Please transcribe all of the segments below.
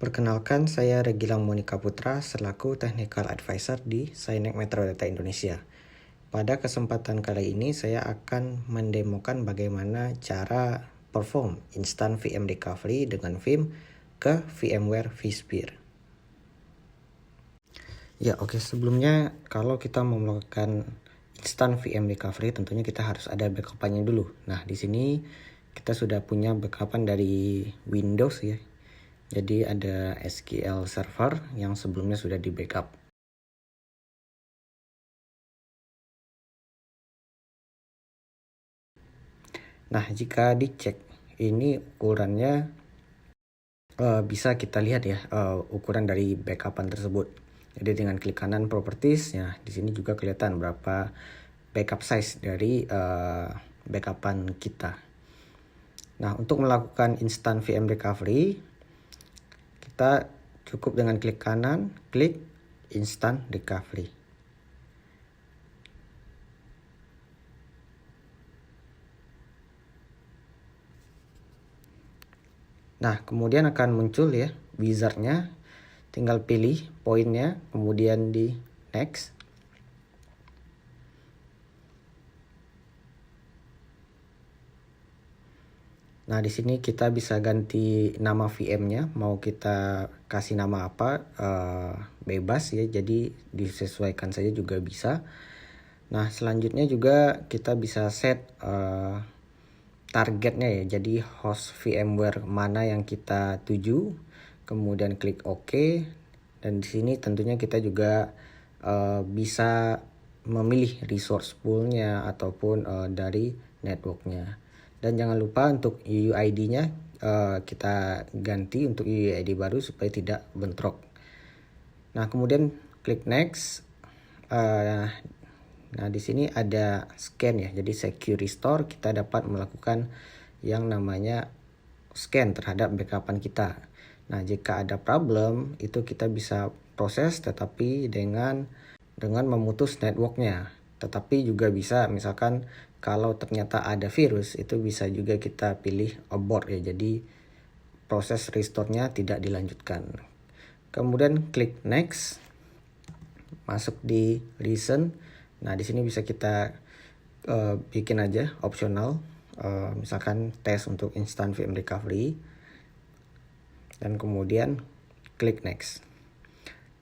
Perkenalkan, saya Regilang Monika Putra selaku Technical Advisor di Synek Metrodata Indonesia. Pada kesempatan kali ini saya akan mendemokan bagaimana cara perform Instant VM Recovery dengan Vim ke VMware vSphere. Ya, oke, sebelumnya kalau kita mau melakukan Instant VM Recovery tentunya kita harus ada backup-nya dulu. Nah, di sini kita sudah punya backup dari Windows ya. Jadi ada SQL Server yang sebelumnya sudah di backup. Nah, jika dicek ini ukurannya bisa kita lihat ya ukuran dari backupan tersebut. Jadi dengan klik kanan Properties, ya di sini juga kelihatan berapa backup size dari backupan kita. Nah, untuk melakukan Instant VM Recovery, kita cukup dengan klik kanan, klik Instant Recovery. Nah, kemudian akan muncul ya wizardnya. Tinggal pilih poinnya, kemudian di next. Nah, di sini kita bisa ganti nama VM-nya, mau kita kasih nama apa, bebas ya, jadi disesuaikan saja juga bisa. Nah, selanjutnya juga kita bisa set targetnya ya, jadi host VMware mana yang kita tuju, kemudian klik OK. Dan di sini tentunya kita juga bisa memilih resource poolnya ataupun dari networknya. Dan jangan lupa untuk UUID-nya kita ganti untuk UUID baru supaya tidak bentrok. Nah, kemudian klik next. Nah, di sini ada scan ya. Jadi secure restore, kita dapat melakukan yang namanya scan terhadap backupan kita. Nah, jika ada problem itu kita bisa proses tetapi dengan memutus networknya. Tetapi juga bisa misalkan kalau ternyata ada virus itu bisa juga kita pilih abort ya. Jadi proses restore-nya tidak dilanjutkan. Kemudian klik next. Masuk di listen. Nah, di sini bisa kita bikin aja optional, misalkan tes untuk Instant VM Recovery, dan kemudian klik next.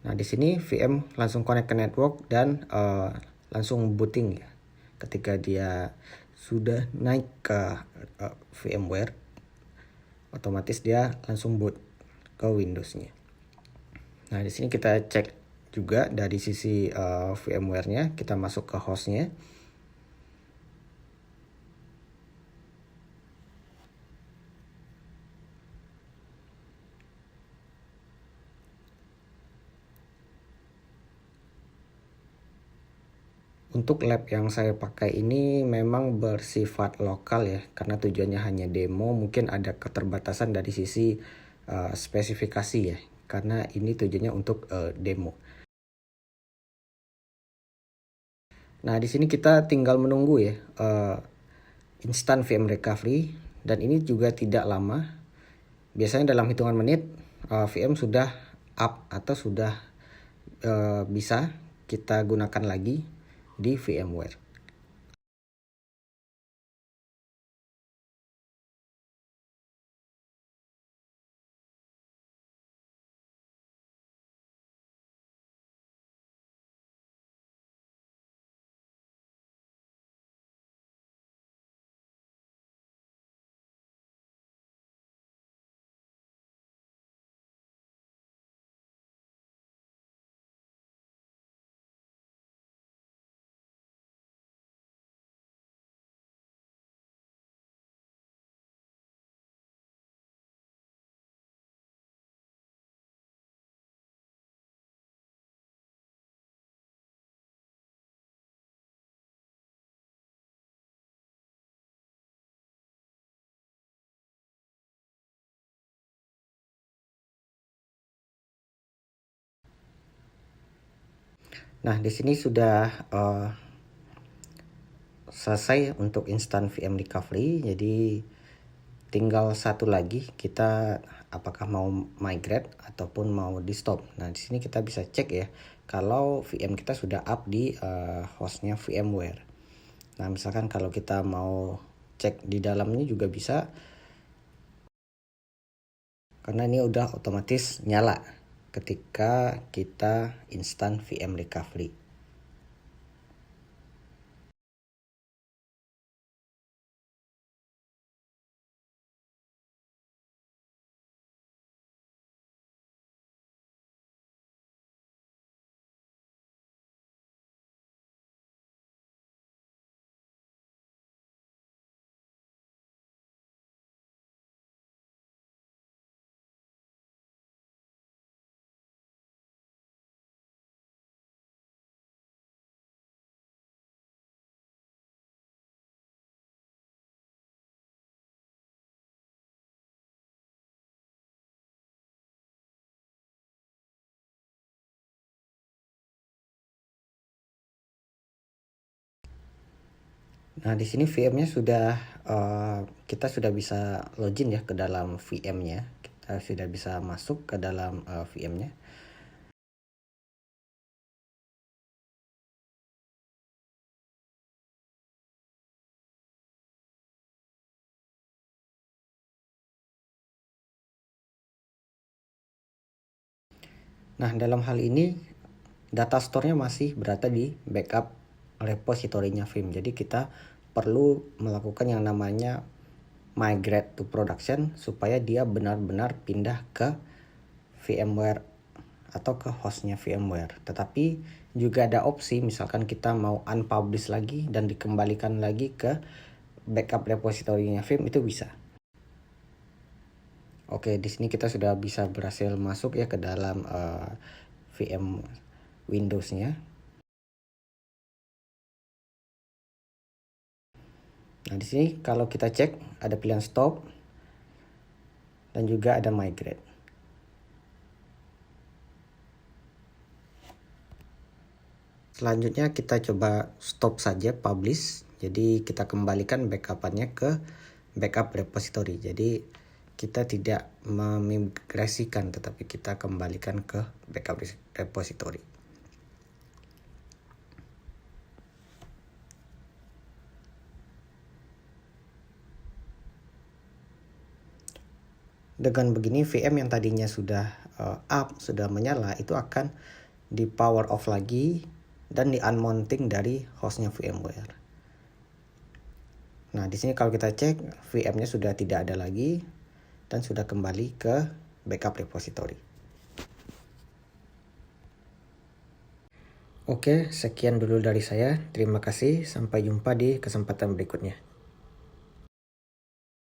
Nah, di sini VM langsung connect ke network dan langsung booting ya. Ketika dia sudah naik ke VMware, otomatis dia langsung boot ke Windows-nya. Nah, di sini kita cek juga dari sisi VMware-nya, kita masuk ke host-nya. Untuk lab yang saya pakai ini memang bersifat lokal ya, karena tujuannya hanya demo. Mungkin ada keterbatasan dari sisi spesifikasi ya, karena ini tujuannya untuk demo. Nah, di sini kita tinggal menunggu ya Instant VM Recovery, dan ini juga tidak lama. Biasanya dalam hitungan menit VM sudah up atau sudah bisa kita gunakan lagi di VMware. Nah, di sini sudah selesai untuk Instant VM Recovery. Jadi tinggal satu lagi, kita apakah mau migrate ataupun mau di stop. Nah, di sini kita bisa cek ya kalau VM kita sudah up di hostnya VMware. Nah, misalkan kalau kita mau cek di dalamnya juga bisa, karena ini udah otomatis nyala ketika kita instan VM recovery. Nah, di sini VM-nya sudah kita sudah bisa login ya ke dalam VM-nya. Kita sudah bisa masuk ke dalam VM-nya. Nah, dalam hal ini data store-nya masih berada di backup repositorinya Vim. Jadi kita perlu melakukan yang namanya migrate to production supaya dia benar-benar pindah ke VMware atau ke hostnya VMware. Tetapi juga ada opsi misalkan kita mau unpublish lagi dan dikembalikan lagi ke backup repositorinya Vim, itu bisa. Oke, di sini kita sudah bisa berhasil masuk ya ke dalam VM Windows-nya. Nah, di sini kalau kita cek ada pilihan stop dan juga ada migrate. Selanjutnya kita coba stop saja publish. Jadi kita kembalikan backupannya ke backup repository. Jadi kita tidak memigrasikan tetapi kita kembalikan ke backup repository. Dengan begini VM yang tadinya sudah up, sudah menyala, itu akan di power off lagi dan di unmounting dari hostnya VMware. Nah, di sini kalau kita cek VM-nya sudah tidak ada lagi dan sudah kembali ke backup repository. Oke, sekian dulu dari saya. Terima kasih. Sampai jumpa di kesempatan berikutnya.